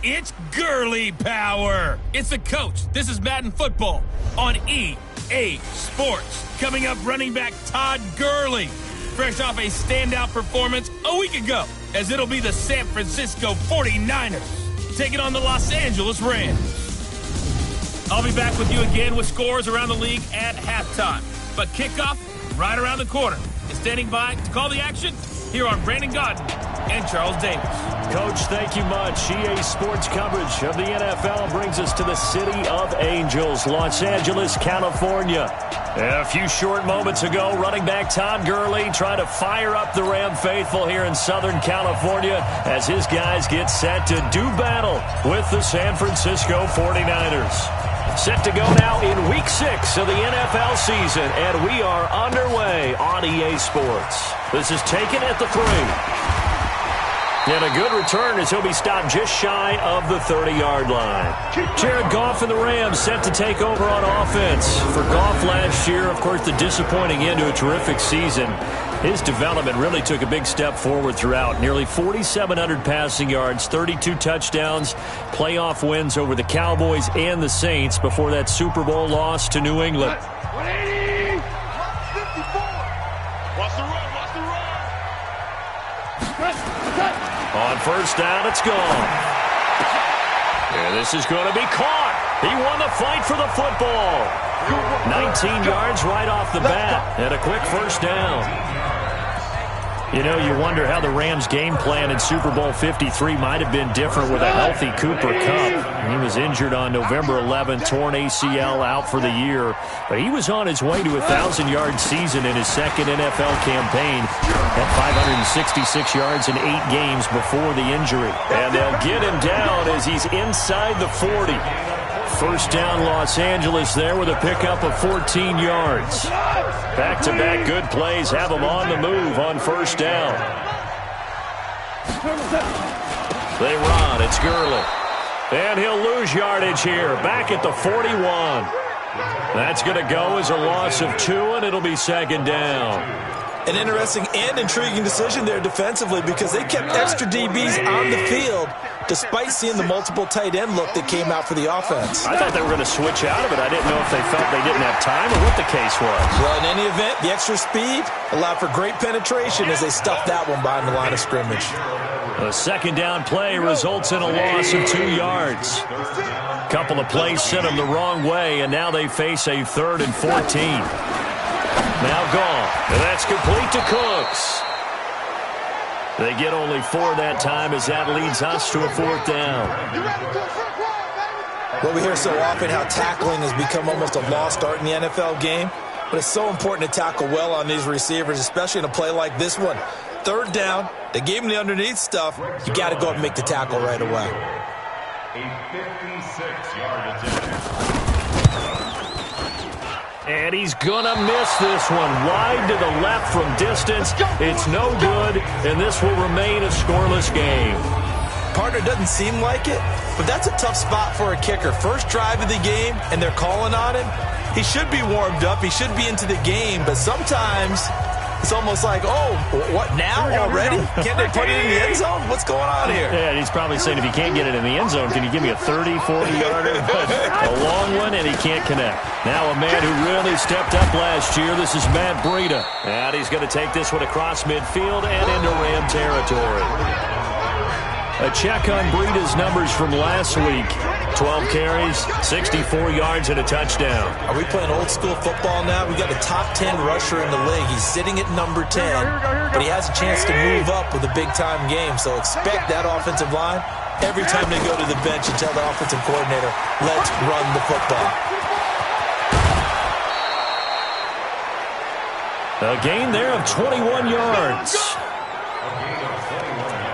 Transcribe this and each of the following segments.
It's Gurley power. It's the coach. This is Madden Football on EA Sports. Coming up, running back Todd Gurley, fresh off a standout performance a week ago, as it'll be the San Francisco 49ers taking on the Los Angeles Rams. I'll be back with you again with scores around the league at halftime. But kickoff right around the corner. And standing by to call the action, here are Brandon Gaudin and Charles Davis. Coach, thank you much. EA Sports coverage of the NFL brings us to the City of Angels, Los Angeles, California. A few short moments ago, running back Todd Gurley trying to fire up the Ram faithful here in Southern California as his guys get set to do battle with the San Francisco 49ers. Set to go now in Week 6 of the NFL season, and we are underway on EA Sports. This is taken at the 3. And a good return as he'll be stopped just shy of the 30-yard line. Jared Goff and the Rams set to take over on offense. For Goff last year, of course, the disappointing end to a terrific season. His development really took a big step forward throughout. Nearly 4,700 passing yards, 32 touchdowns, playoff wins over the Cowboys and the Saints before that Super Bowl loss to New England. 180! 54! Watch the run, watch the run! On first down, it's gone. And this is going to be caught. He won the fight for the football. 19 yards right off the bat, and a quick first down. You know, you wonder how the Rams' game plan in Super Bowl 53 might have been different with a healthy Cooper Kupp. He was injured on November 11, torn ACL, out for the year. But he was on his way to a 1,000-yard season in his second NFL campaign at 566 yards in 8 games before the injury. And they'll get him down as he's inside the 40. First down, Los Angeles there with a pickup of 14 yards. Back-to-back good plays have him on the move on first down. They run. It's Gurley. And he'll lose yardage here. Back at the 41. That's going to go as a loss of 2, and it'll be second down. An interesting and intriguing decision there defensively because they kept extra DBs on the field despite seeing the multiple tight end look that came out for the offense. I thought they were going to switch out of it. I didn't know if they felt they didn't have time or what the case was. Well, in any event, the extra speed allowed for great penetration as they stuffed that one behind the line of scrimmage. A second down play results in a loss of 2 yards. Couple of plays sent them the wrong way, and now they face a 3rd and 14. Now gone, and that's complete to Cooks. They get only 4 that time as that leads us to a 4th down. Well, we hear so often how tackling has become almost a lost art in the NFL game, but it's so important to tackle well on these receivers, especially in a play like this one. 3rd down, they gave him the underneath stuff. You got to go up and make the tackle right away. A 56-yard attempt. And he's going to miss this one. Wide to the left from distance. It's no good, and this will remain a scoreless game. Partner, doesn't seem like it, but that's a tough spot for a kicker. First drive of the game, and they're calling on him. He should be warmed up. He should be into the game, but sometimes it's almost like, oh, what now already? Can't they put it in the end zone? What's going on here? Yeah, he's probably saying if he can't get it in the end zone, can you give me a 30, 40-yarder? A long one, and he can't connect. Now a man who really stepped up last year, this is Matt Breida. And he's going to take this one across midfield and into Ram territory. A check on Breida's numbers from last week. 12 carries, 64 yards, and a touchdown. Are we playing old school football now? We got a top 10 rusher in the league. He's sitting at number 10, but he has a chance to move up with a big-time game. So expect that offensive line every time they go to the bench and tell the offensive coordinator, let's run the football. A gain there of 21 yards.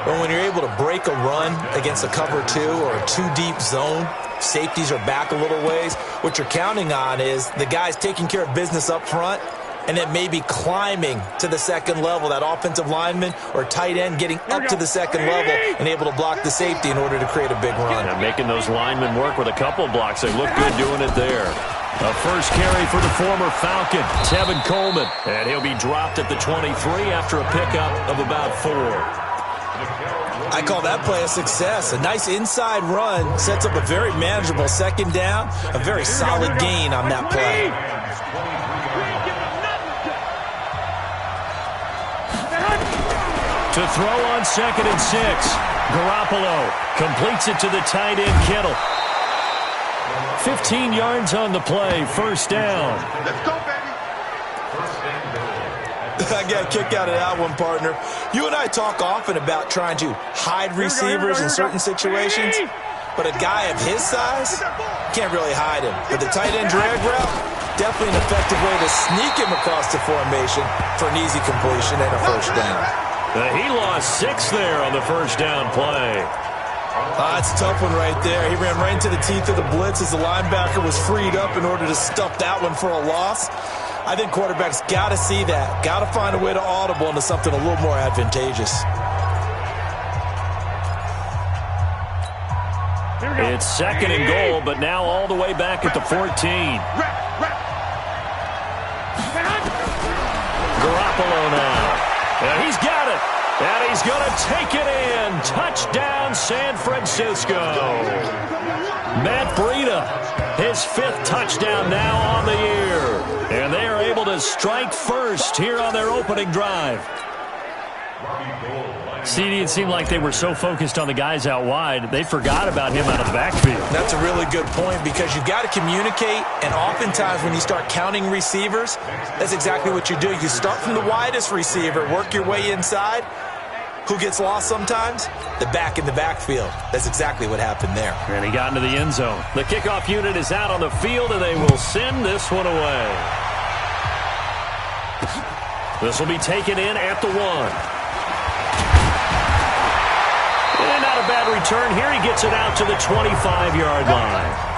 Well, when you're able to break a run against a cover 2 or a 2-deep zone, safeties are back a little ways. What you're counting on is the guys taking care of business up front and then maybe climbing to the second level, that offensive lineman or tight end getting up to the second level and able to block the safety in order to create a big run. And making those linemen work with a couple of blocks. They look good doing it there. A first carry for the former Falcon, Tevin Coleman. And he'll be dropped at the 23 after a pickup of about 4. I call that play a success. A nice inside run sets up a very manageable second down. A very solid gain on that play. To throw on 2nd and 6. Garoppolo completes it to the tight end, Kittle. 15 yards on the play, first down. Let's go, baby. I got a kick out of that one, partner. You and I talk often about trying to hide receivers in certain situations, but a guy of his size can't really hide him. But the tight end drag route, definitely an effective way to sneak him across the formation for an easy completion and a first down. He lost 6 there on the first down play. It's a tough one right there. He ran right into the teeth of the blitz as the linebacker was freed up in order to stuff that one for a loss. I think quarterbacks got to see that. Got to find a way to audible into something a little more advantageous. It's 2nd and goal, but now all the way back at the 14. Garoppolo now. And he's got it. And he's going to take it in. Touchdown, San Francisco. Matt Breida, his 5th touchdown now on the year. And they are able to strike first here on their opening drive. CD, it seemed like they were so focused on the guys out wide, they forgot about him out of the backfield. That's a really good point because you've got to communicate, and oftentimes when you start counting receivers, that's exactly what you do. You start from the widest receiver, work your way inside. Who gets lost sometimes? The back in the backfield. That's exactly what happened there. And he got into the end zone. The kickoff unit is out on the field, and they will send this one away. This will be taken in at the 1. And not a bad return here. He gets it out to the 25-yard line.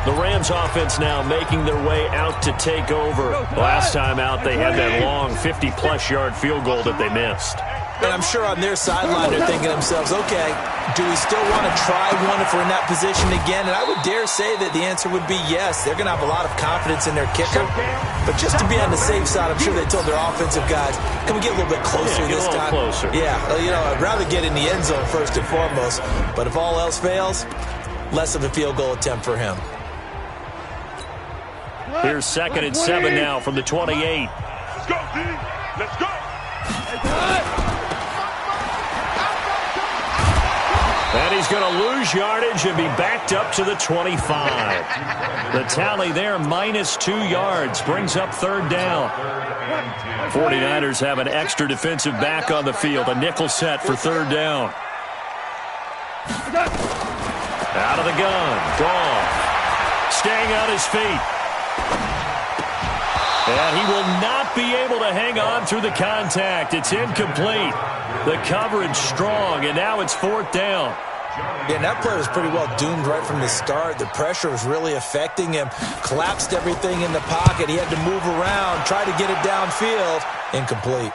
The Rams offense now making their way out to take over. Last time out, they had that long 50-plus yard field goal that they missed. And I'm sure on their sideline they're thinking to themselves, okay, do we still want to try one if we're in that position again? And I would dare say that the answer would be yes. They're going to have a lot of confidence in their kicker. But just to be on the safe side, I'm sure they told their offensive guys, can we get a little bit closer this time? Closer. Yeah, I'd rather get in the end zone first and foremost. But if all else fails, less of a field goal attempt for him. Here's 2nd and 7 now from the 28. Let's go, D. Let's go. And he's going to lose yardage and be backed up to the 25. The tally there, minus 2 yards, brings up 3rd down. 49ers have an extra defensive back on the field, a nickel set for 3rd down. Out of the gun, Goff, staying on his feet. And he will not be able to hang on through the contact. It's incomplete. The coverage strong, and now it's 4th down. Yeah, and that play was pretty well doomed right from the start. The pressure was really affecting him. Collapsed everything in the pocket. He had to move around, try to get it downfield. Incomplete.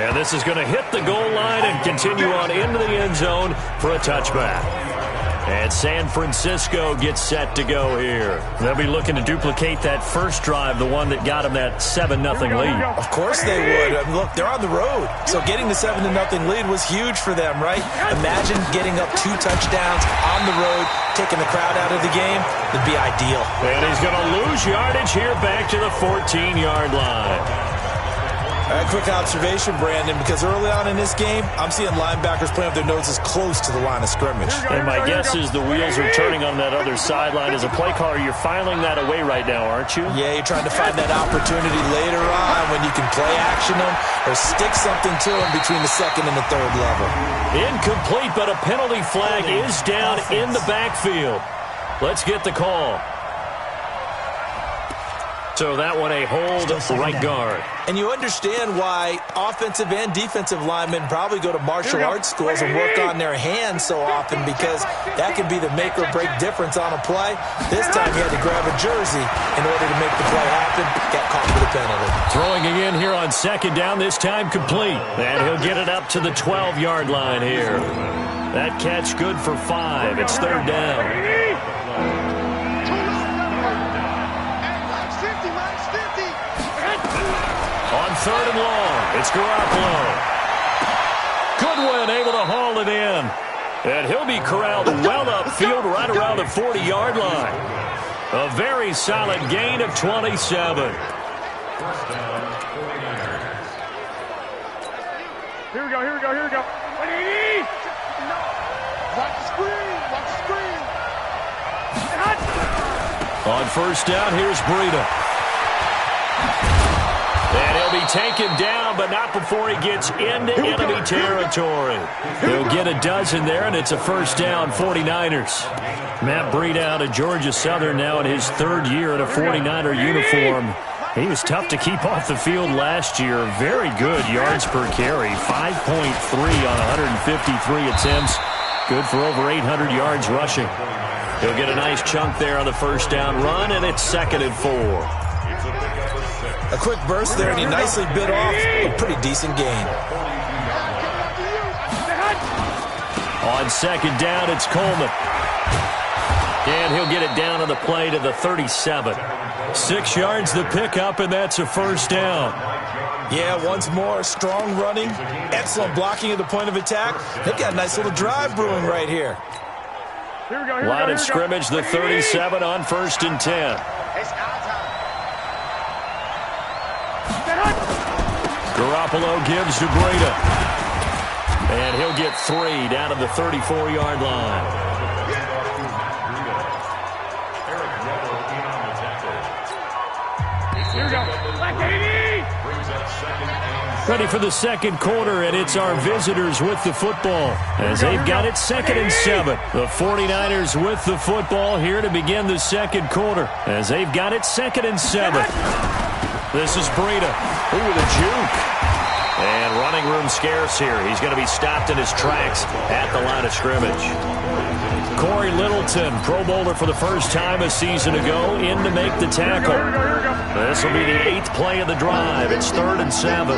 And this is going to hit the goal line and continue on into the end zone for a touchback. And San Francisco gets set to go here. They'll be looking to duplicate that first drive, the one that got them that 7-0 lead. Of course they would. I mean, look, they're on the road. So getting the 7-0 lead was huge for them, right? Imagine getting up 2 touchdowns on the road, taking the crowd out of the game. It'd be ideal. And he's going to lose yardage here back to the 14-yard line. Quick observation, Brandon, because early on in this game, I'm seeing linebackers playing with their noses close to the line of scrimmage. And my guess is the wheels are turning on that other sideline. As a play caller, you're filing that away right now, aren't you? Yeah, you're trying to find that opportunity later on when you can play action them or stick something to them between the 2nd and the 3rd level. Incomplete, but a penalty flag is down in the backfield. Let's get the call. So that one a hold right guard. And you understand why offensive and defensive linemen probably go to martial arts schools and work on their hands so often, because that can be the make or break difference on a play. This time he had to grab a jersey in order to make the play happen. Got caught for the penalty. Throwing again here on 2nd down, this time complete. And he'll get it up to the 12-yard line here. That catch good for 5. It's 3rd down. third and long. It's Garoppolo. Goodwin able to haul it in. And he'll be corralled well upfield right around the 40-yard line. A very solid gain of 27. Here we go, here we go, here we go. 180! Watch the screen, watch the screen. On first down, here's Breida. And he'll be taken down, but not before he gets into enemy territory. He'll get a dozen there, and it's a first down, 49ers. Matt Breida out of Georgia Southern now in his third year in a 49er uniform. He was tough to keep off the field last year. Very good yards per carry, 5.3 on 153 attempts. Good for over 800 yards rushing. He'll get a nice chunk there on the first down run, and it's 2nd and 4. A quick burst there, and he nicely bit off a pretty decent gain. On second down, it's Coleman. And he'll get it down on the play to the 37. 6 yards the pickup, and that's a first down. Yeah, once more, strong running, excellent blocking at the point of attack. They've got a nice little drive brewing right here. Line of scrimmage, the 37 on 1st and 10. Garoppolo gives to Breida. And he'll get 3 down to the 34-yard line. Here we go. Ready for the second quarter, and it's our visitors with the football as they've got it 2nd and 7. The 49ers with the football here to begin the second quarter as they've got it 2nd and 7. This is Breida. Ooh, with a juke. And running room scarce here. He's going to be stopped in his tracks at the line of scrimmage. Corey Littleton, Pro Bowler for the first time a season ago, in to make the tackle. This will be the 8th play of the drive. It's 3rd and 7.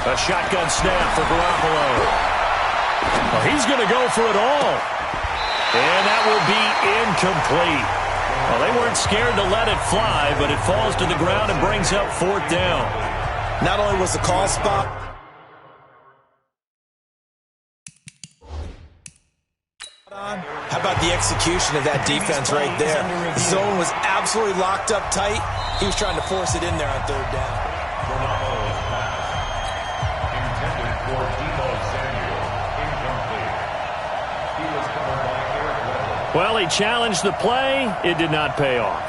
A shotgun snap for Garoppolo. Well, he's going to go for it all. And that will be incomplete. Well, they weren't scared to let it fly, but it falls to the ground and brings up 4th down. Not only was the call spot, how about the execution of that defense right there? The zone was absolutely locked up tight. He was trying to force it in there on 3rd down. Well, he challenged the play. It did not pay off.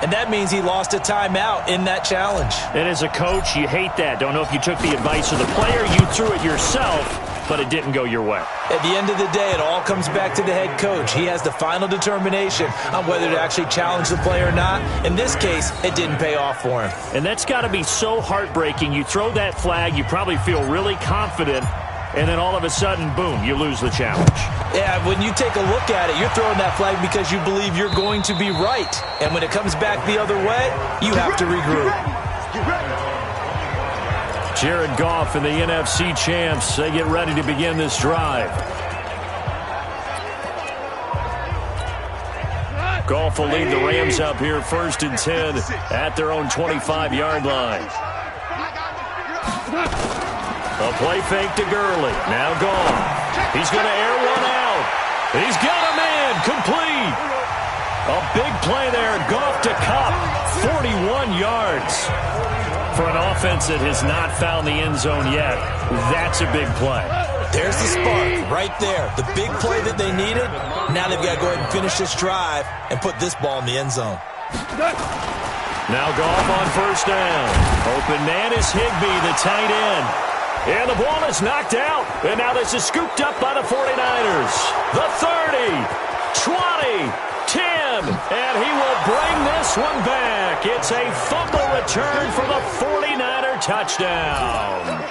And that means he lost a timeout in that challenge. And as a coach, you hate that. Don't know if you took the advice of the player. You threw it yourself, but it didn't go your way. At the end of the day, it all comes back to the head coach. He has the final determination on whether to actually challenge the play or not. In this case, it didn't pay off for him. And that's got to be so heartbreaking. You throw that flag, you probably feel really confident, and then all of a sudden, boom, you lose the challenge. Yeah, when you take a look at it, you're throwing that flag because you believe you're going to be right. And when it comes back the other way, you have to regroup. Jared Goff and the NFC champs, they get ready to begin this drive. Goff will lead the Rams up here 1st and 10 at their own 25-yard line. A play fake to Gurley. Now Goff. He's going to air one out. He's got a man. Complete. A big play there. Goff to Kupp. 41 yards. For an offense that has not found the end zone yet, that's a big play. There's the spark right there. The big play that they needed. Now they've got to go ahead and finish this drive and put this ball in the end zone. Now Goff on first down. Open man is Higbee, the tight end. And the ball is knocked out. And now this is scooped up by the 49ers. The 30, 20, 10. And he will bring this one back. It's a fumble return for the 49er touchdown.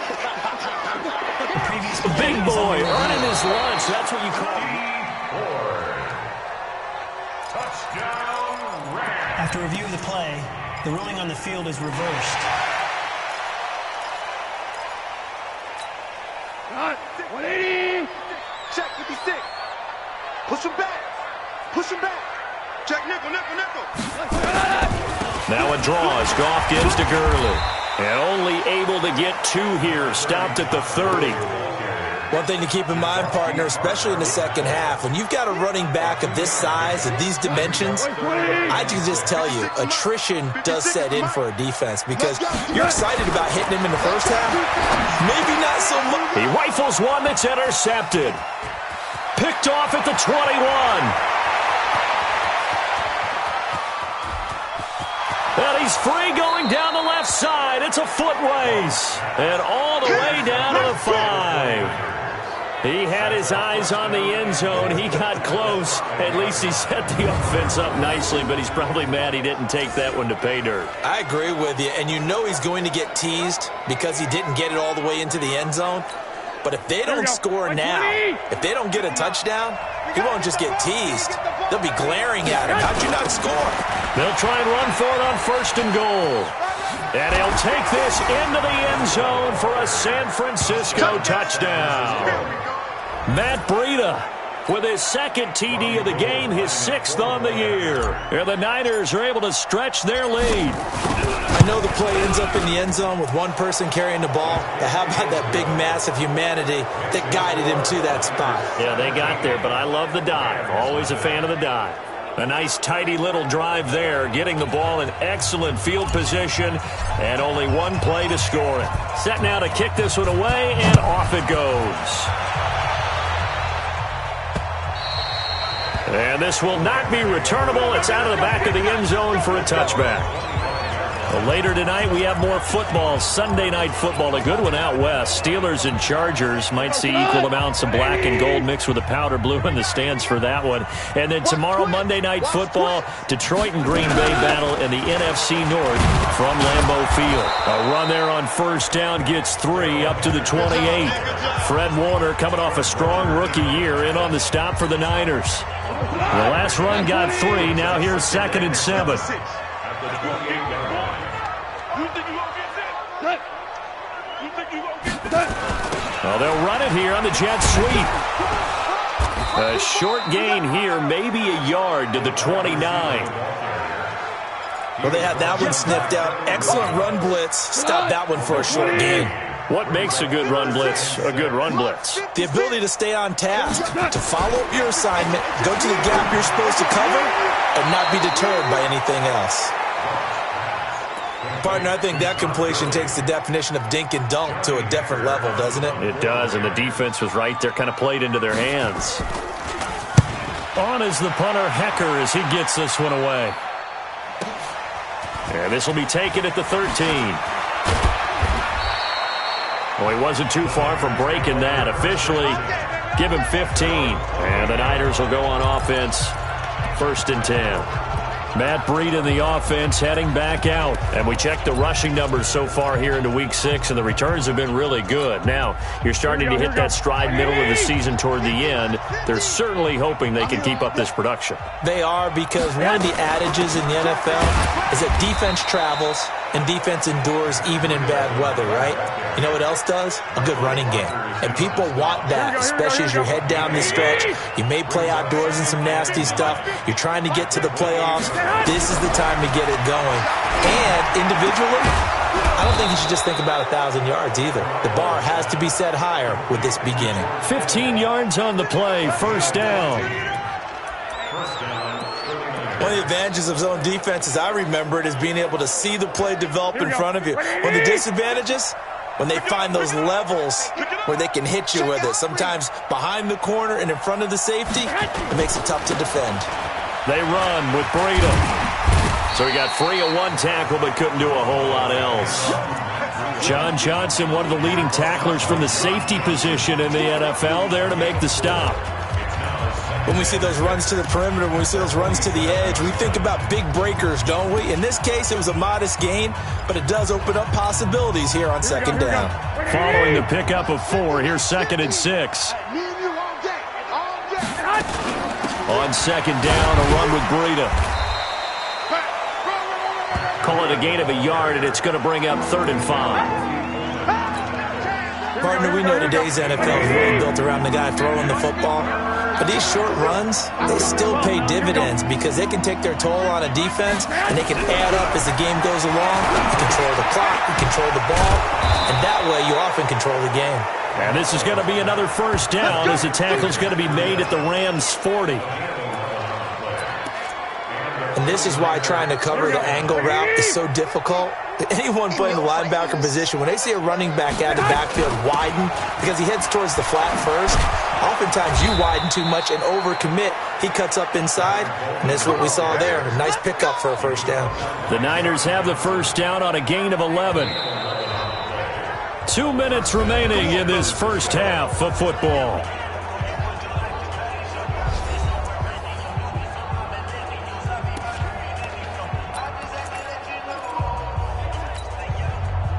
Big boy earning his lunch. That's what you call it. After review of the play, the ruling on the field is reversed. 180. Check 56. Push him back. Push him back. Check nickel, nickel, nickel. Now a draw as Goff gives to Gurley. And only able to get 2 here. Stopped at the 30. One thing to keep in mind, partner, especially in the second half, when you've got a running back of this size and these dimensions, I can just tell you, attrition does set in for a defense because you're excited about hitting him in the first half. Maybe not so much. He rifles one that's intercepted. Picked off at the 21. And he's free going down the left side. It's a foot race. And all the way down to the 5. He had his eyes on the end zone. He got close. At least he set the offense up nicely, but he's probably mad he didn't take that one to pay dirt. I agree with you, and you know he's going to get teased because he didn't get it all the way into the end zone. But if they don't score now, if they don't get a touchdown, he won't just get teased. They'll be glaring at him. How'd you not score? They'll try and run for it on 1st and goal. And he'll take this into the end zone for a San Francisco touchdown. Matt Breida with his 2nd TD of the game, his 6th on the year. And the Niners are able to stretch their lead. I know the play ends up in the end zone with one person carrying the ball, but how about that big mass of humanity that guided him to that spot? Yeah, they got there, but I love the dive. Always a fan of the dive. A nice, tidy little drive there, getting the ball in excellent field position, and only one play to score it. Set now to kick this one away, and off it goes. And this will not be returnable. It's out of the back of the end zone for a touchback. Well, later tonight, we have more football. Sunday night football, a good one out west. Steelers and Chargers might see equal amounts of black and gold mixed with a powder blue in the stands for that one. And then tomorrow, Monday night football, Detroit and Green Bay battle in the NFC North from Lambeau Field. A run there on 1st down gets 3 up to the 28. Fred Warner coming off a strong rookie year in on the stop for the Niners. The last run got 3. Now here's 2nd and 7. Well, they'll run it here on the jet sweep. A short gain here, maybe a yard to the 29. Well, they had that one sniffed out. Excellent run blitz. Stop that one for a short gain. What makes a good run blitz a good run blitz? The ability to stay on task, to follow up your assignment, go to the gap you're supposed to cover, and not be deterred by anything else. Partner, I think that completion takes the definition of dink and dunk to a different level, doesn't it? It does, and the defense was right there, kind of played into their hands. On is the punter, Hecker, as he gets this one away. And this will be taken at the 13. Well, he wasn't too far from breaking that. Officially, give him 15. And the Niners will go on offense, 1st and 10. Matt Breida in the offense heading back out. And we checked the rushing numbers so far here into Week 6, and the returns have been really good. Now, you're starting to hit that stride middle of the season toward the end. They're certainly hoping they can keep up this production. They are, because one of the adages in the NFL is that defense travels and defense endures even in bad weather, right? You know what else does? A good running game. And people want that, especially as you head down the stretch. You may play outdoors in some nasty stuff. You're trying to get to the playoffs. This is the time to get it going. And individually, I don't think you should just think about 1,000 yards either. The bar has to be set higher with this beginning. 15 yards on the play, 1st down. One of the advantages of zone defense, as I remember it, is being able to see the play develop in front of you. One of the disadvantages, when they find those levels where they can hit you with it, sometimes behind the corner and in front of the safety, it makes it tough to defend. They run with Breida. So he got free of one tackle but couldn't do a whole lot else. John Johnson, one of the leading tacklers from the safety position in the NFL, there to make the stop. When we see those runs to the perimeter, when we see those runs to the edge, we think about big breakers, don't we? In this case, it was a modest gain, but it does open up possibilities here on 2nd down. Following the pickup of 4, here's 2nd and 6. On 2nd down, a run with Breida. Call it a gain of a yard, and it's going to bring up 3rd and 5. Partner, we know today's NFL is really built around the guy throwing the football. But these short runs, they still pay dividends because they can take their toll on a defense and they can add up as the game goes along. You control the clock, you control the ball, and that way you often control the game. And this is going to be another first down as the tackle's going to be made at the Rams' 40. And this is why trying to cover the angle route is so difficult. Anyone playing the linebacker position, when they see a running back out of the backfield widen because he heads towards the flat first, oftentimes you widen too much and overcommit. He cuts up inside, and that's what we saw there. A nice pickup for a first down. The Niners have the first down on a gain of 11. 2 minutes remaining in this first half of football.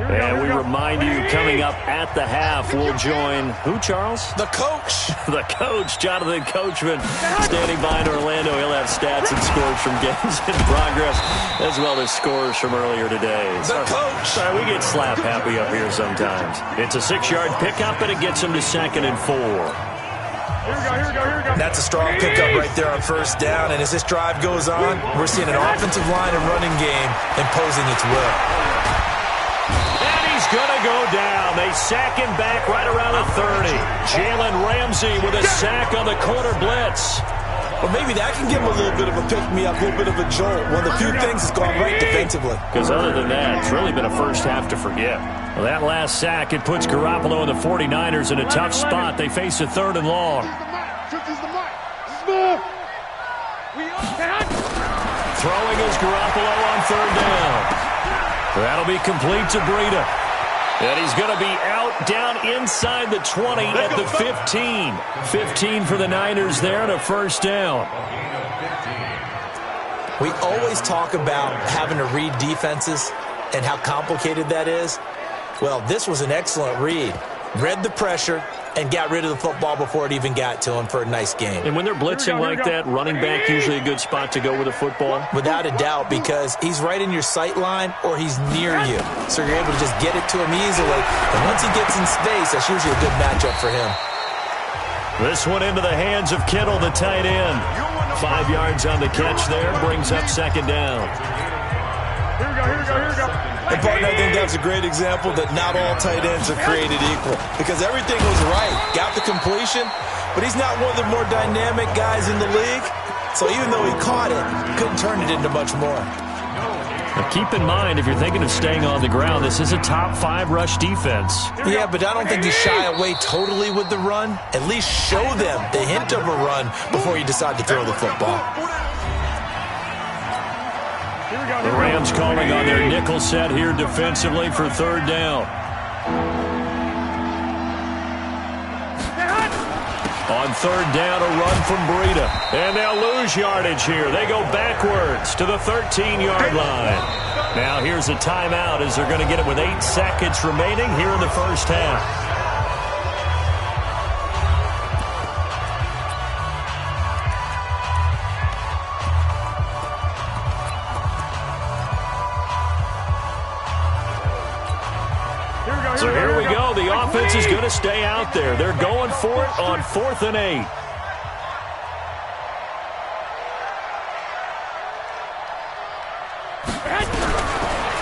And we remind you, coming up at the half, we'll join who, Charles? The coach. The coach, Jonathan Coachman, standing by in Orlando. He'll have stats and scores from games in progress, as well as scores from earlier today. The coach. Sorry, we get slap happy up here sometimes. It's a 6-yard pickup, and it gets him to 2nd and 4. Here we go. That's a strong pickup right there on first down. And as this drive goes on, we're seeing an offensive line and running game imposing its will. Going to go down. They sack him back right around the 30. Jalen Ramsey with a sack on the corner blitz. Well, maybe that can give him a little bit of a pick-me-up, a little bit of a jolt. One of the few things that's gone right defensively. Because other than that, it's really been a first half to forget. Well, that last sack, it puts Garoppolo and the 49ers in a tough spot. They face a 3rd and long. Throwing is Garoppolo on 3rd down. That'll be complete to Breida. And he's going to be out down inside the 20 at the 15. 15 for the Niners there and a first down. We always talk about having to read defenses and how complicated that is. Well, this was an excellent read. Read the pressure and got rid of the football before it even got to him for a nice game. And when they're blitzing like that, running back usually a good spot to go with a football? Without a doubt, because he's right in your sight line or he's near you. So you're able to just get it to him easily. And once he gets in space, that's usually a good matchup for him. This one into the hands of Kittle, the tight end. 5 yards on the catch there, brings up 2nd down. Here we go. And, partner, I think that's a great example that not all tight ends are created equal. Because everything was right. Got the completion, but he's not one of the more dynamic guys in the league. So even though he caught it, couldn't turn it into much more. Now keep in mind, if you're thinking of staying on the ground, this is a top 5 rush defense. Yeah, but I don't think you shy away totally with the run. At least show them the hint of a run before you decide to throw the football. The Rams calling on their nickel set here defensively for 3rd down. On 3rd down, a run from Breida. And they'll lose yardage here. They go backwards to the 13-yard line. Now here's a timeout as they're going to get it with 8 seconds remaining here in the first half. So here we go. The offense is going to stay out there. They're going for it on 4th and 8.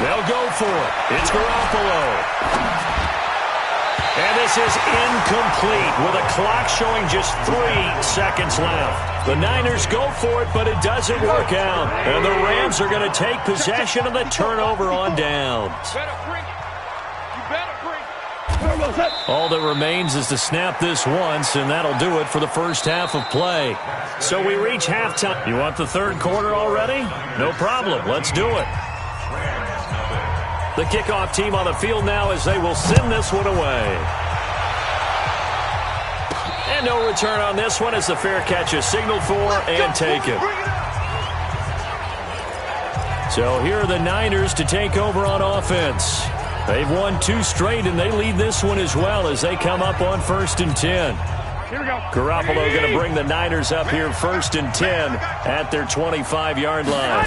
They'll go for it. It's Garoppolo. And this is incomplete with a clock showing just 3 seconds left. The Niners go for it, but it doesn't work out. And the Rams are going to take possession of the turnover on downs. All that remains is to snap this once, and that'll do it for the first half of play. So we reach halftime. You want the 3rd quarter already? No problem. Let's do it. The kickoff team on the field now as they will send this one away. And no return on this one as the fair catch is signaled for and taken. So here are the Niners to take over on offense. They've won 2 straight, and they lead this one as well as they come up on 1st and 10. Garoppolo going to bring the Niners up here 1st and 10 at their 25-yard line.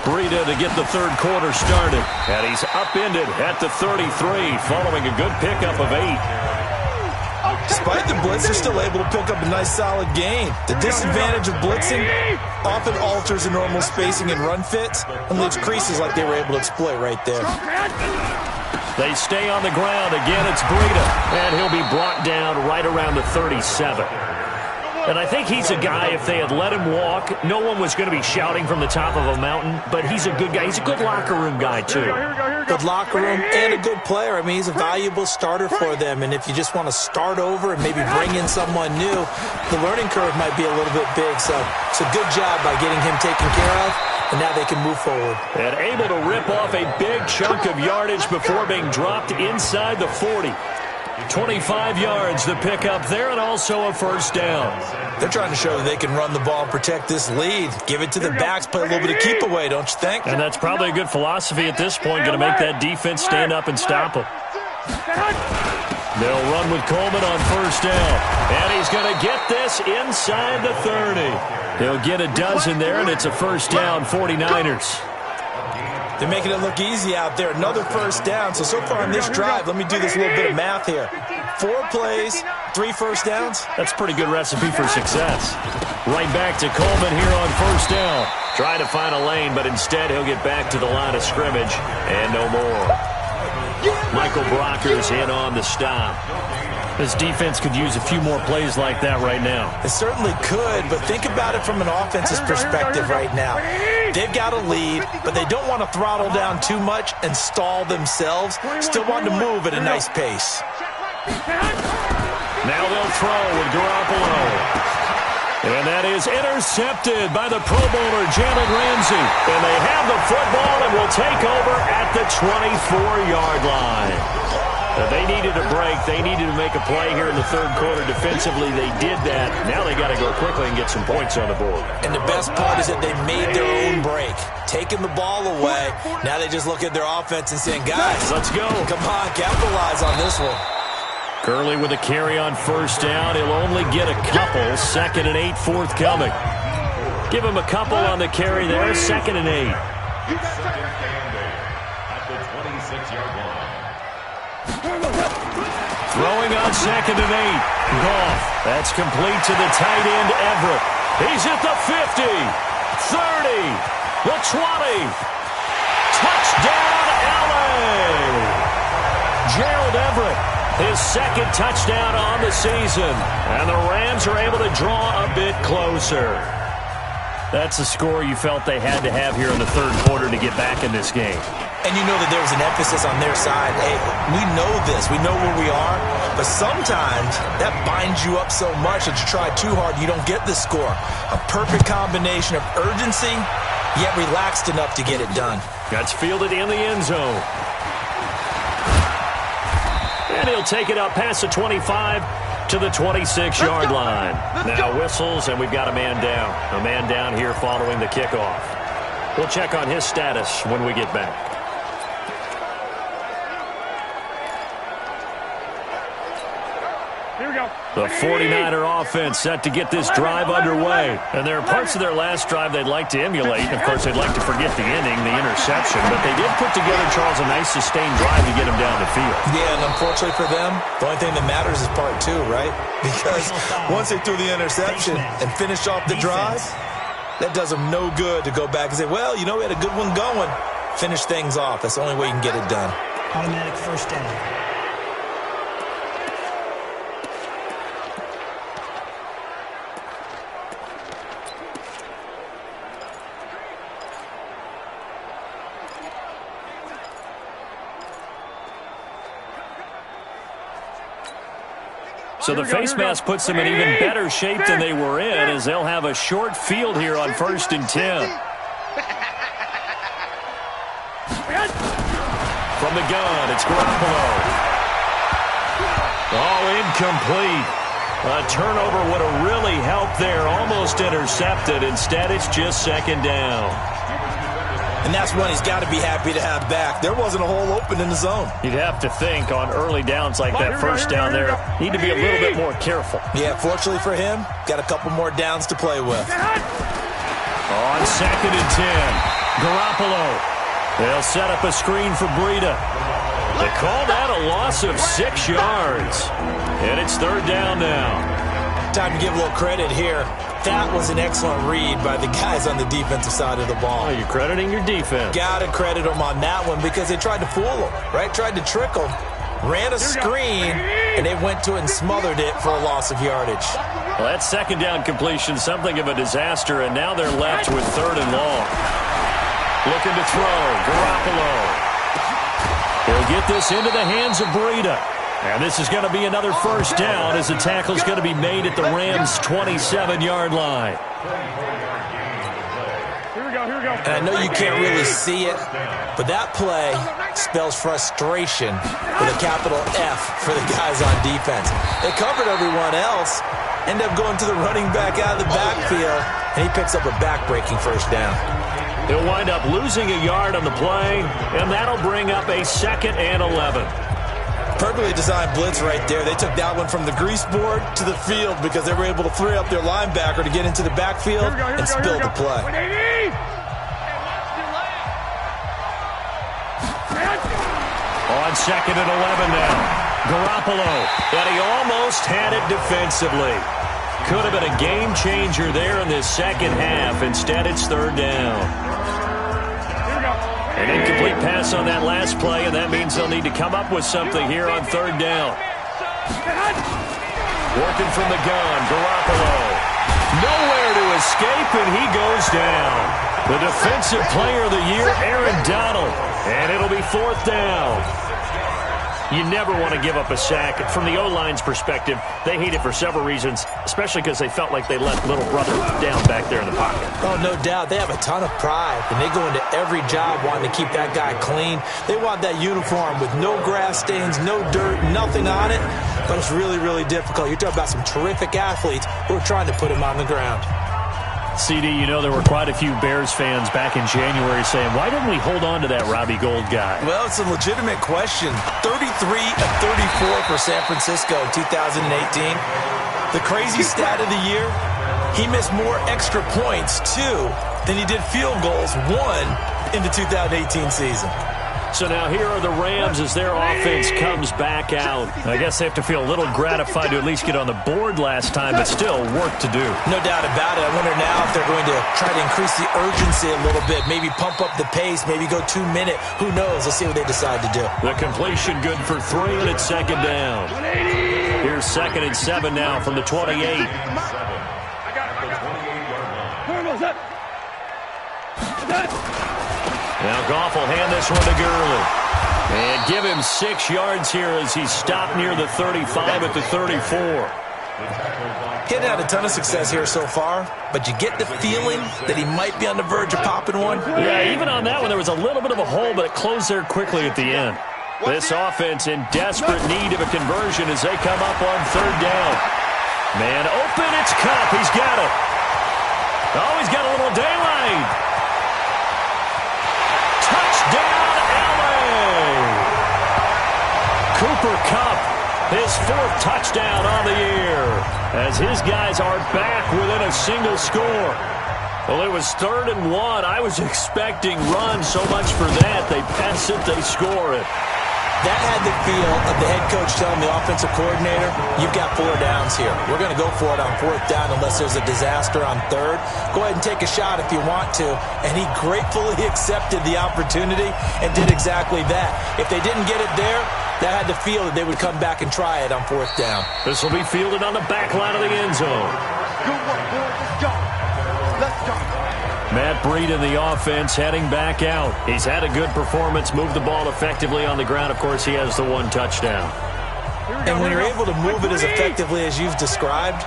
Breida to get the 3rd quarter started. And he's upended at the 33 following a good pickup of 8. Despite the blitz, they're still able to pick up a nice, solid gain. The disadvantage of blitzing often alters the normal spacing and run fits and leaves creases like they were able to exploit right there. They stay on the ground. Again, it's Breida. And he'll be brought down right around the 37. And I think he's a guy, if they had let him walk, no one was going to be shouting from the top of a mountain, but he's a good guy. He's a good locker room guy, too. Good locker room and a good player. I mean, he's a valuable starter for them, and if you just want to start over and maybe bring in someone new, the learning curve might be a little bit big. So it's a good job by getting him taken care of, and now they can move forward. And able to rip off a big chunk of yardage before being dropped inside the 40. 25 yards to pick up there, and also a first down. They're trying to show that they can run the ball and protect this lead. Give it to the backs, play a little bit of keep away, don't you think? And that's probably a good philosophy at this point, going to make that defense stand up and stop them. They'll run with Coleman on first down, and he's going to get this inside the 30. He'll get a dozen there, and it's a first down, 49ers. They're making it look easy out there. Another first down. So far on this drive, let me do this little bit of math here. 4 plays, 3 first downs. That's a pretty good recipe for success. Right back to Coleman here on first down. Trying to find a lane, but instead he'll get back to the line of scrimmage and no more. Michael Brockers in on the stop. This defense could use a few more plays like that right now. It certainly could, but think about it from an offensive perspective right now. They've got a lead, but they don't want to throttle down too much and stall themselves. Still want to move at a nice pace. Now they'll throw with Garoppolo. And that is intercepted by the Pro Bowler, Jalen Ramsey. And they have the football and will take over at the 24-yard line. They needed a break. They needed to make a play here in the third quarter. Defensively, they did that. Now they got to go quickly and get some points on the board. And the best part is that they made their own break. Taking the ball away. Now they just look at their offense and saying, guys, let's go. Come on, capitalize on this one. Gurley with a carry on first down. He'll only get a couple. 2nd and 8 forthcoming. Give him a couple on the carry there. 2nd and 8. Throwing on 2nd and 8. Goff. That's complete to the tight end, Everett. He's at the 50. 30. The 20. Touchdown, LA. Gerald Everett. His 2nd touchdown on the season. And the Rams are able to draw a bit closer. That's a score you felt they had to have here in the third quarter to get back in this game. And you know that there was an emphasis on their side. Hey, we know this. We know where we are. But sometimes that binds you up so much that you try too hard, you don't get the score. A perfect combination of urgency, yet relaxed enough to get it done. That's fielded in the end zone. And he'll take it up past the 25 to the 26-yard line. Now whistles, and we've got a man down. A man down here following the kickoff. We'll check on his status when we get back. The 49er offense set to get this drive underway. And there are parts of their last drive they'd like to emulate. Of course, they'd like to forget the ending, the interception. But they did put together, Charles, a nice sustained drive to get them down the field. Yeah, and unfortunately for them, the only thing that matters is part 2, right? Because once they threw the interception and finished off the drive, that does them no good to go back and say, well, you know, we had a good one going. Finish things off. That's the only way you can get it done. Automatic first down. So the face mask puts them in even better shape than they were in, as they'll have a short field here on 1st and 10. From the gun, it's Garoppolo. Oh, incomplete. A turnover would have really helped there, almost intercepted. Instead, it's just 2nd down. And that's one he's got to be happy to have back. There wasn't a hole open in the zone. You'd have to think on early downs like that first down there, need to be a little bit more careful. Yeah, fortunately for him, got a couple more downs to play with. On 2nd and 10, Garoppolo. They'll set up a screen for Breida. They call that a loss of 6 yards. And it's third down now. Time to give a little credit here. That was an excellent read by the guys on the defensive side of the ball. Oh, you're crediting your defense. Got to credit them on that one because they tried to fool them, right? Tried to trick them. Ran a screen, and they went to it and smothered it for a loss of yardage. Well, that second down completion, something of a disaster, and now they're left with third and long. Looking to throw, Garoppolo. He'll get this into the hands of Breida. And this is going to be another first down as the tackle's going to be made at the Rams' 27-yard line. Here we go. And I know you can't really see it, but that play spells frustration with a capital F for the guys on defense. They covered everyone else, end up going to the running back out of the backfield, and he picks up a back-breaking first down. He'll wind up losing a yard on the play, and that'll bring up a 2nd and 11. Perfectly designed blitz right there. They took that one from the grease board to the field because they were able to free up their linebacker to get into the backfield and spill the play. On 2nd and 11 now. Garoppolo, and he almost had it defensively. Could have been a game changer there in this second half. Instead, it's third down. An incomplete pass on that last play, and that means they'll need to come up with something here on third down. Working from the gun, Garoppolo. Nowhere to escape, and he goes down. The defensive player of the year, Aaron Donald. And it'll be fourth down. You never want to give up a sack. From the O-line's perspective, they hate it for several reasons, especially because they felt like they let little brother down back there in the pocket. Oh, no doubt. They have a ton of pride, and they go into every job wanting to keep that guy clean. They want that uniform with no grass stains, no dirt, nothing on it, but it's really, really difficult. You're talking about some terrific athletes who are trying to put him on the ground. CD, you know there were quite a few Bears fans back in January saying, why didn't we hold on to that Robbie Gould guy? Well, it's a legitimate question. 33 of 34 for San Francisco in 2018. The crazy stat of the year, he missed more extra points, too, than he did field goals, one in the 2018 season. So now here are the Rams as their offense comes back out. I guess they have to feel a little gratified to at least get on the board last time, but still work to do. No doubt about it. I wonder now if they're going to try to increase the urgency a little bit, maybe pump up the pace, maybe go 2-minute. Who knows? Let's see what they decide to do. The completion good for 3, and it's second down. Here's 2nd and 7 now from the 28. Now Goff will hand this one to Gurley. And give him 6 yards here as he's stopped near the 35 at the 34. He hadn't had a ton of success here so far, but you get the feeling that he might be on the verge of popping one. Yeah, even on that one, there was a little bit of a hole, but it closed there quickly at the end. This offense in desperate need of a conversion as they come up on third down. Man open, it's Kupp. He's got it. Oh, he's got a little daylight. Touchdown, LA! Cooper Kupp, his 4th touchdown on the year, as his guys are back within a single score. Well, it was 3rd and 1. I was expecting run, so much for that. They pass it, they score it. That had the feel of the head coach telling the offensive coordinator, you've got 4 downs here. We're going to go for it on 4th down unless there's a disaster on 3rd. Go ahead and take a shot if you want to. And he gratefully accepted the opportunity and did exactly that. If they didn't get it there, that had the feel that they would come back and try it on 4th down. This will be fielded on the back line of the end zone. Good work, boys. Let's go. Let's go. Matt Breida in the offense heading back out. He's had a good performance, moved the ball effectively on the ground. Of course, he has the 1 touchdown. And when you're able to move it as effectively as you've described,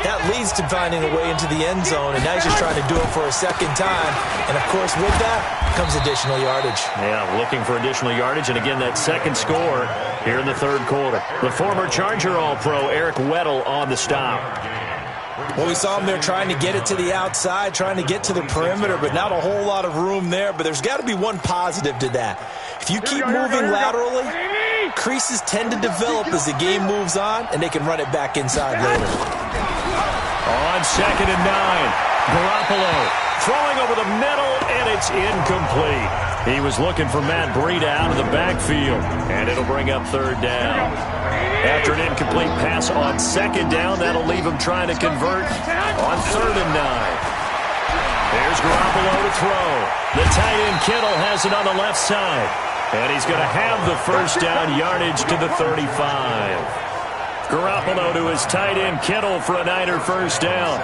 that leads to finding a way into the end zone, and now he's just trying to do it for a second time. And, of course, with that comes additional yardage. Yeah, looking for additional yardage, and again, that second score here in the 3rd quarter. The former Charger All-Pro Eric Weddle on the stop. Well, we saw him there trying to get it to the outside, trying to get to the perimeter, but not a whole lot of room there. But there's got to be one positive to that. If you keep moving laterally, creases tend to develop as the game moves on, and they can run it back inside later. On 2nd and 9, Garoppolo throwing over the middle, and it's incomplete. He was looking for Matt Breida out of the backfield, and it'll bring up third down. After an incomplete pass on second down, that'll leave him trying to convert on 3rd and 9. There's Garoppolo to throw. The tight end Kittle has it on the left side. And he's going to have the first down yardage to the 35. Garoppolo to his tight end Kittle for a Niner first down.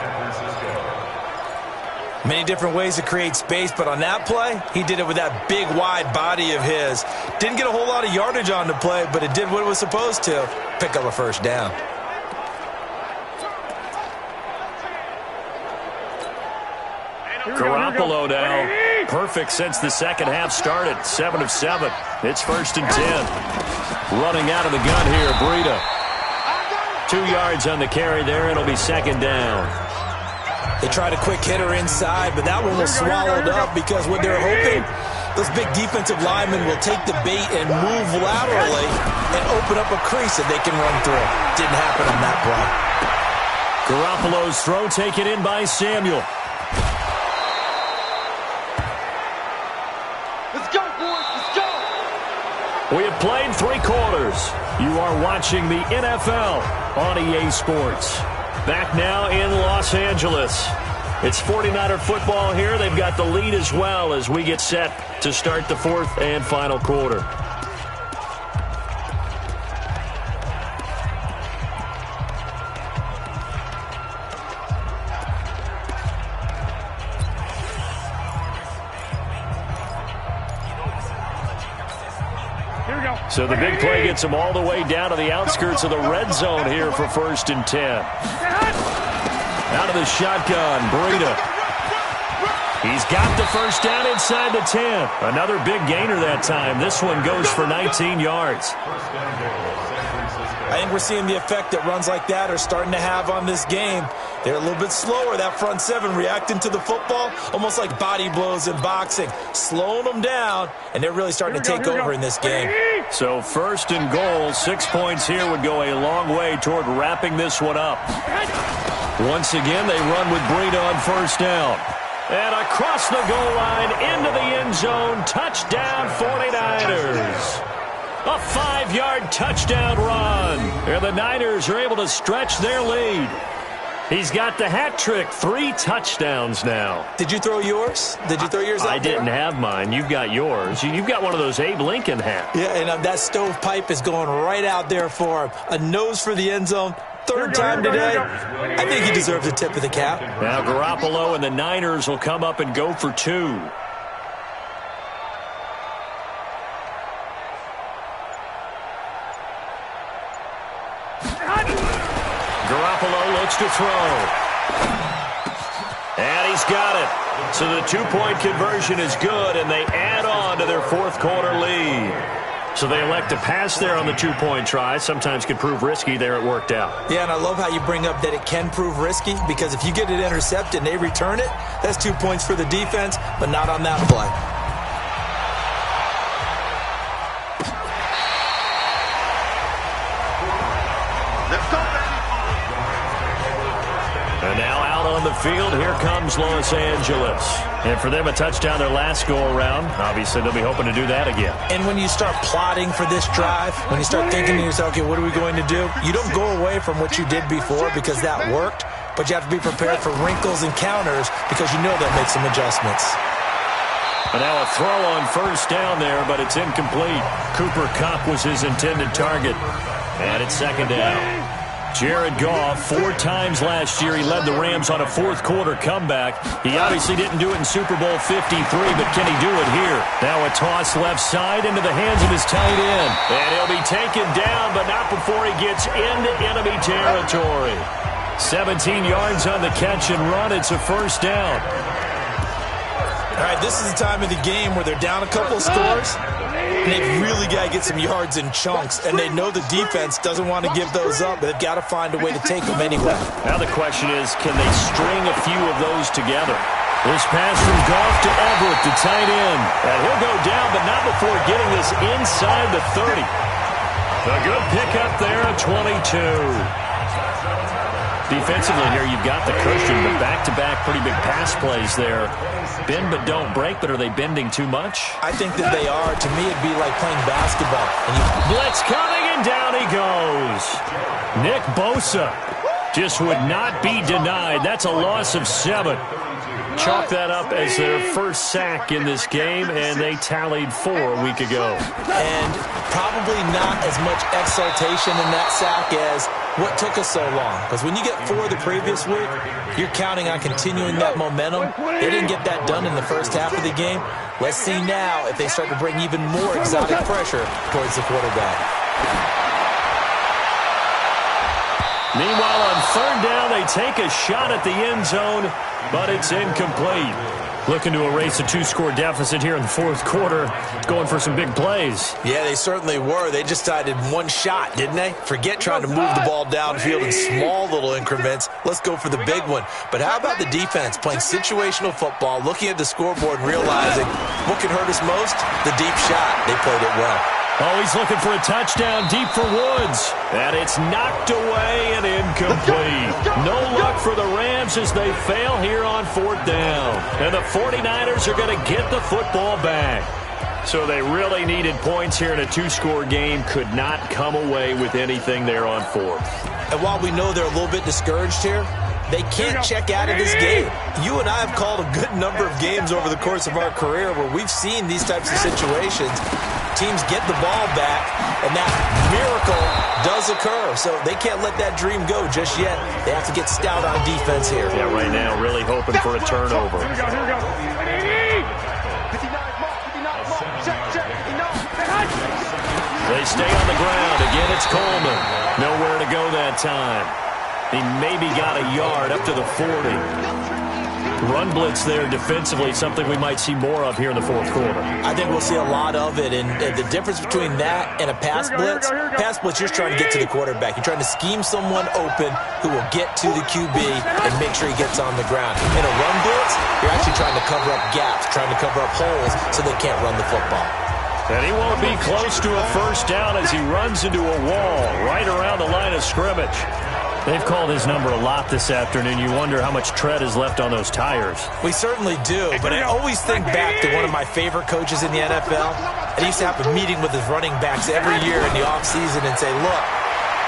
Many different ways to create space, but on that play, he did it with that big, wide body of his. Didn't get a whole lot of yardage on the play, but it did what it was supposed to. Pick up a first down. Garoppolo now, perfect since the second half started. 7 of 7. It's 1st and 10. Running out of the gun here, Breida. 2 yards on the carry there. It'll be 2nd down. They tried a quick hitter inside, but that one was swallowed up because what they're hoping, those big defensive linemen will take the bait and move laterally and open up a crease that they can run through. Didn't happen on that play. Garoppolo's throw taken in by Samuel. We have played 3 quarters. You are watching the NFL on EA Sports. Back now in Los Angeles. It's 49er football here. They've got the lead as well as we get set to start the 4th and final quarter. So the big play gets him all the way down to the outskirts of the red zone here for 1st and 10. Out of the shotgun, Breida. He's got the first down inside the 10. Another big gainer that time. This one goes for 19 yards. I think we're seeing the effect that runs like that are starting to have on this game. They're a little bit slower, that front 7, reacting to the football, almost like body blows in boxing, slowing them down, and they're really starting to take over in this game. So 1st and goal, 6 points here would go a long way toward wrapping this one up. Once again, they run with Breida on 1st down. And across the goal line, into the end zone, touchdown 49ers. A 5-yard touchdown run. And the Niners are able to stretch their lead. He's got the hat trick, 3 touchdowns now. Did you throw yours? Did you throw yours out I didn't have mine. You've got yours. You've got one of those Abe Lincoln hats. Yeah, and that stovepipe is going right out there for him. A nose for the end zone. 3rd time today. I think he deserves a tip of the cap. Now Garoppolo and the Niners will come up and go for 2. Garoppolo looks to throw. And he's got it. So the 2-point conversion is good, and they add on to their 4th quarter lead. So they elect to pass there on the 2-point try. Sometimes can prove risky. There it worked out. Yeah, and I love how you bring up that it can prove risky, because if you get it intercepted and they return it, that's 2 points for the defense, but not on that play. And now out on the field, here comes Los Angeles. And for them, a touchdown their last go-around. Obviously, they'll be hoping to do that again. And when you start plotting for this drive, when you start thinking to yourself, okay, what are we going to do? You don't go away from what you did before because that worked, but you have to be prepared for wrinkles and counters because you know they'll make some adjustments. And now a throw on 1st down there, but it's incomplete. Cooper Kupp was his intended target. And it's 2nd down. Jared Goff, 4 times last year, he led the Rams on a 4th quarter comeback. He obviously didn't do it in Super Bowl 53, but can he do it here? Now a toss left side into the hands of his tight end. And he'll be taken down, but not before he gets into enemy territory. 17 yards on the catch and run. It's a 1st down. All right, this is the time of the game where they're down a couple of scores, and they've really got to get some yards in chunks, and they know the defense doesn't want to give those up, but they've got to find a way to take them anyway. Now the question is, can they string a few of those together? This pass from Goff to Everett, the tight end. And he'll go down, but not before getting this inside the 30. A good pickup there at 22. Defensively here, you've got the cushion, but back-to-back pretty big pass plays there. Bend but don't break, but are they bending too much? I think that they are. To me, it'd be like playing basketball. Blitz coming, and down he goes. Nick Bosa just would not be denied. That's a loss of 7. Chalk that up as their first sack in this game, and they tallied 4 a week ago. And probably not as much exultation in that sack as what took us so long. Because when you get 4 the previous week, you're counting on continuing that momentum. They didn't get that done in the first half of the game. Let's see now if they start to bring even more exotic pressure towards the quarterback. Meanwhile, on 3rd down, they take a shot at the end zone, but it's incomplete. Looking to erase a 2-score deficit here in the 4th quarter. Going for some big plays. Yeah, they certainly were. They just decided one shot, didn't they? Forget trying to move the ball downfield in small little increments. Let's go for the big one. But how about the defense playing situational football, looking at the scoreboard and realizing what can hurt us most? The deep shot. They played it well. Oh, he's looking for a touchdown deep for Woods. And it's knocked away and incomplete. No luck for the Rams as they fail here on 4th down. And the 49ers are going to get the football back. So they really needed points here in a 2-score game. Could not come away with anything there on 4th. And while we know they're a little bit discouraged here, they can't check out of this game. You and I have called a good number of games over the course of our career where we've seen these types of situations. Teams get the ball back, and that miracle does occur. So they can't let that dream go just yet. They have to get stout on defense here. Yeah, right now, really hoping for a turnover. Here we go, here we go. 59, They stay on the ground. Again, it's Coleman. Nowhere to go that time. He maybe got a yard up to the 40. Run blitz there defensively, something we might see more of here in the 4th quarter. I think we'll see a lot of it, and the difference between that and a pass blitz, you're just trying to get to the quarterback. You're trying to scheme someone open who will get to the QB and make sure he gets on the ground. In a run blitz, you're actually trying to cover up gaps, trying to cover up holes so they can't run the football. And he won't be close to a 1st down as he runs into a wall right around the line of scrimmage. They've called his number a lot this afternoon. You wonder how much tread is left on those tires. We certainly do, but I always think back to one of my favorite coaches in the NFL. And he used to have a meeting with his running backs every year in the offseason and say, look,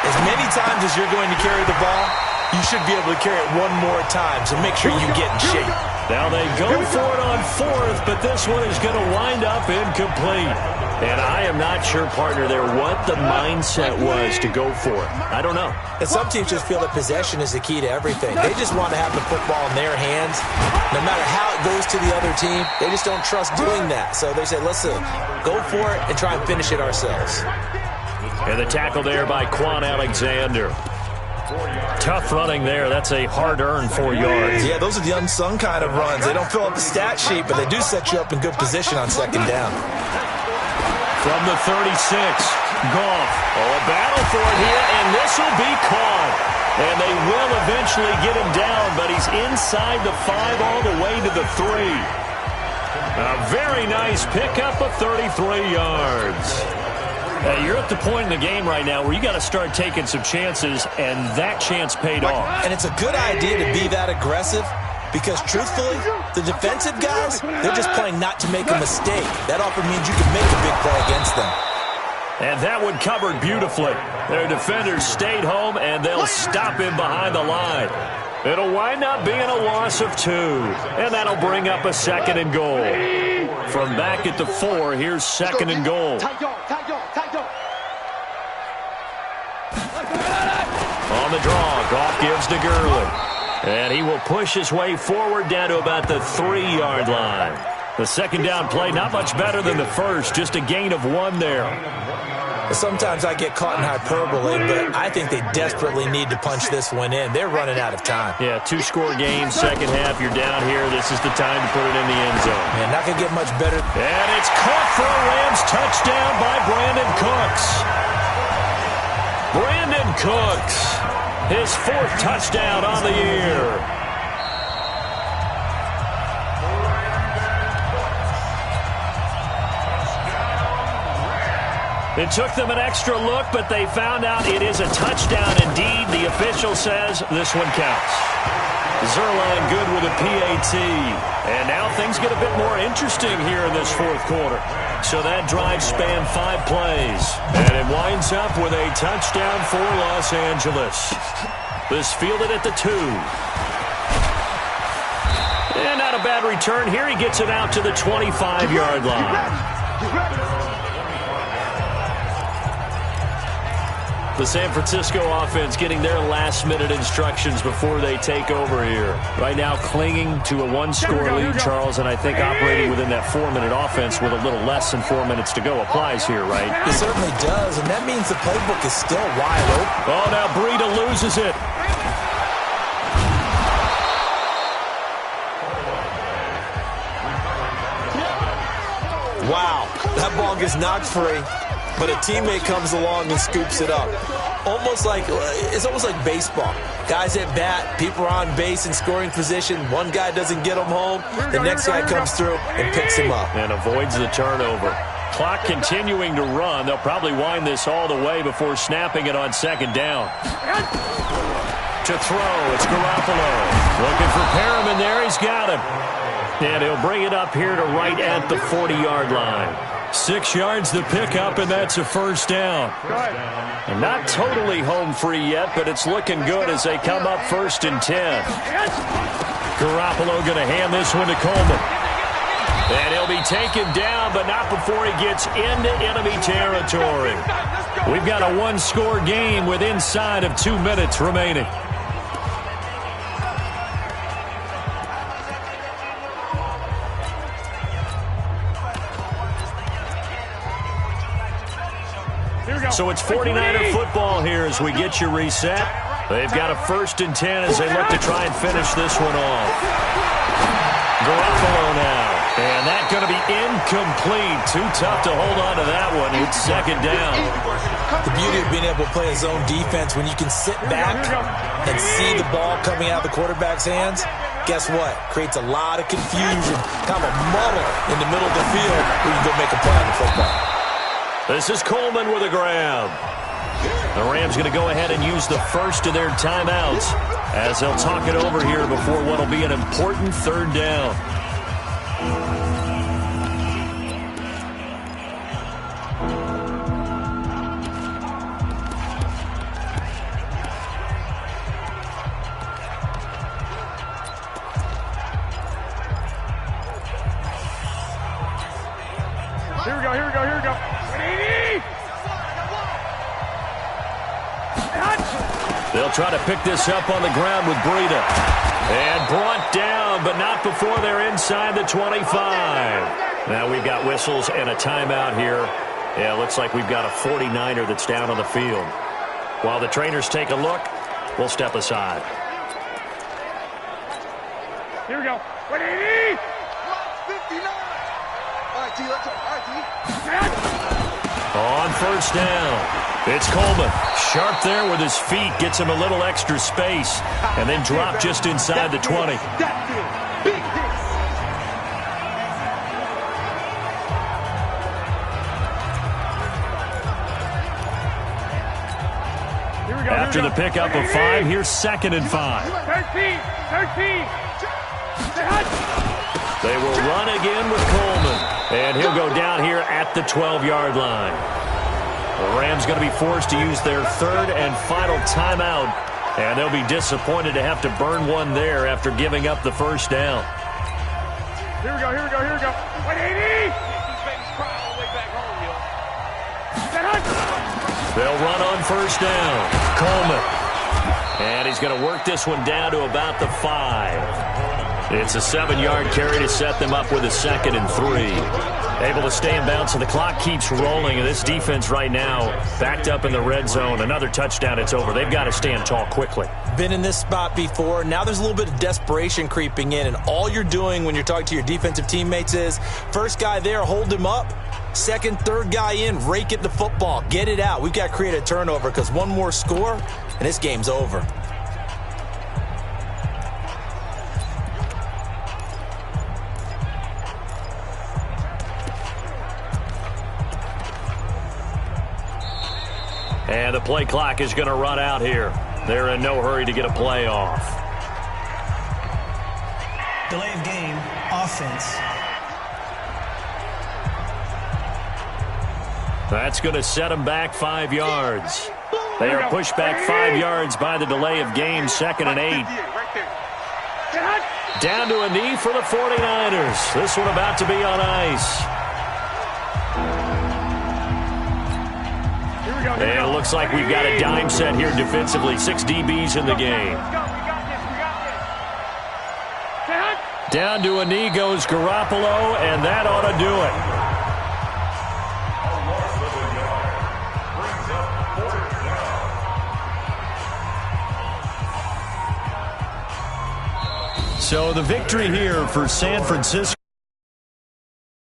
as many times as you're going to carry the ball, you should be able to carry it one more time, so make sure you get in shape. Now they go for it on 4th, but this one is going to wind up incomplete. And I am not sure, partner, there what the mindset was to go for it. I don't know. And some teams just feel that possession is the key to everything. They just want to have the football in their hands. No matter how it goes to the other team, they just don't trust doing that. So they say, listen, go for it and try and finish it ourselves. And the tackle there by Quan Alexander. Tough running there. That's a hard-earned 4 yards. Yeah, those are the unsung kind of runs. They don't fill up the stat sheet, but they do set you up in good position on 2nd down. From the 36, Goff. Oh, a battle for it here, and this will be caught. And they will eventually get him down, but he's inside the 5 all the way to the 3. A very nice pickup of 33 yards. You're at the point in the game right now where you got to start taking some chances, and that chance paid off. And it's a good idea to be that aggressive because, truthfully, the defensive guys, they're just playing not to make a mistake. That often means you can make a big play against them. And that one covered beautifully. Their defenders stayed home, and they'll stop him behind the line. It'll wind up being a loss of 2, and that'll bring up a 2nd and goal. From back at the 4, here's 2nd and goal. On the draw, Goff gives to Gurley. And he will push his way forward down to about the 3-yard line. The 2nd down play, not much better than the first, just a gain of 1 there. Sometimes I get caught in hyperbole, but I think they desperately need to punch this one in. They're running out of time. Yeah, 2-score game, 2nd half, you're down here. This is the time to put it in the end zone. Man, not going to get much better. And it's caught for a Rams touchdown by Brandon Cooks. Brandon Cooks, his 4th touchdown on the year. It took them an extra look, but they found out it is a touchdown indeed. The official says this one counts. Zuerlein good with a PAT. And now things get a bit more interesting here in this fourth quarter. So that drive spanned 5 plays. And it winds up with a touchdown for Los Angeles. This fielded at the 2. And not a bad return here. He gets it out to the 25-yard line. The San Francisco offense getting their last-minute instructions before they take over here. Right now clinging to a 1-score lead, Charles, and I think operating within that 4-minute offense with a little less than 4 minutes to go applies here, right? It certainly does, and that means the playbook is still wide open. Oh, now Breida loses it. Wow, that ball gets knocked free. But a teammate comes along and scoops it up. It's almost like baseball. Guys at bat, people are on base in scoring position. One guy doesn't get him home. The next guy comes through and picks him up. And avoids the turnover. Clock continuing to run. They'll probably wind this all the way before snapping it on second down. To throw, it's Garoppolo. Looking for Perriman there. He's got him. And he'll bring it up here to right at the 40-yard line. 6 yards to pick up, and that's a first down. And not totally home free yet, but it's looking good as they come up 1st and 10. Garoppolo going to hand this one to Coleman. And he'll be taken down, but not before he gets into enemy territory. We've got a 1-score game with inside of 2 minutes remaining. So it's 49er football here as we get you reset. They've got a 1st and 10 as they look to try and finish this one off. Garoppolo now. And that's going to be incomplete. Too tough to hold on to that one. It's 2nd down. The beauty of being able to play a zone defense when you can sit back and see the ball coming out of the quarterback's hands, guess what? Creates a lot of confusion, kind of a muddle in the middle of the field where you can go make a play on the football. This is Coleman with a grab. The Rams going to go ahead and use the first of their timeouts as they'll talk it over here before what will be an important 3rd down. Here we go. They'll try to pick this up on the ground with Breida. And brought down, but not before they're inside the 25. Now we've got whistles and a timeout here. Yeah, it looks like we've got a 49er that's down on the field. While the trainers take a look, we'll step aside. Here we go. 180! 59! All right, T, let's go. All right, T. On 1st down, it's Coleman. Sharp there with his feet. Gets him a little extra space. And then drop just inside the 20. That's it. Big hit. After the pickup of 5, here's 2nd and 5. 13. They will run again with Coleman. And he'll go down here at the 12-yard line. The Rams going to be forced to use their 3rd and final timeout. And they'll be disappointed to have to burn one there after giving up the 1st down. Here we go. 180! They'll run on 1st down. Coleman. And he's going to work this one down to about the 5. It's a 7-yard carry to set them up with a 2nd and 3. Able to stay in bounds, so the clock keeps rolling. And this defense right now backed up in the red zone. Another touchdown, it's over. They've got to stand tall quickly. Been in this spot before. Now there's a little bit of desperation creeping in. And all you're doing when you're talking to your defensive teammates is, first guy there, hold him up. Second, third guy in, rake it the football. Get it out. We've got to create a turnover because one more score, and this game's over. And the play clock is going to run out here. They're in no hurry to get a play off. Delay of game, offense. That's going to set them back 5 yards. They are pushed back 5 yards by the delay of game, 2nd and 8. Down to a knee for the 49ers. This one about to be on ice. And it looks like we've got a dime set here defensively. 6 DBs in the game. Down to a knee goes Garoppolo, and that ought to do it. So the victory here for San Francisco.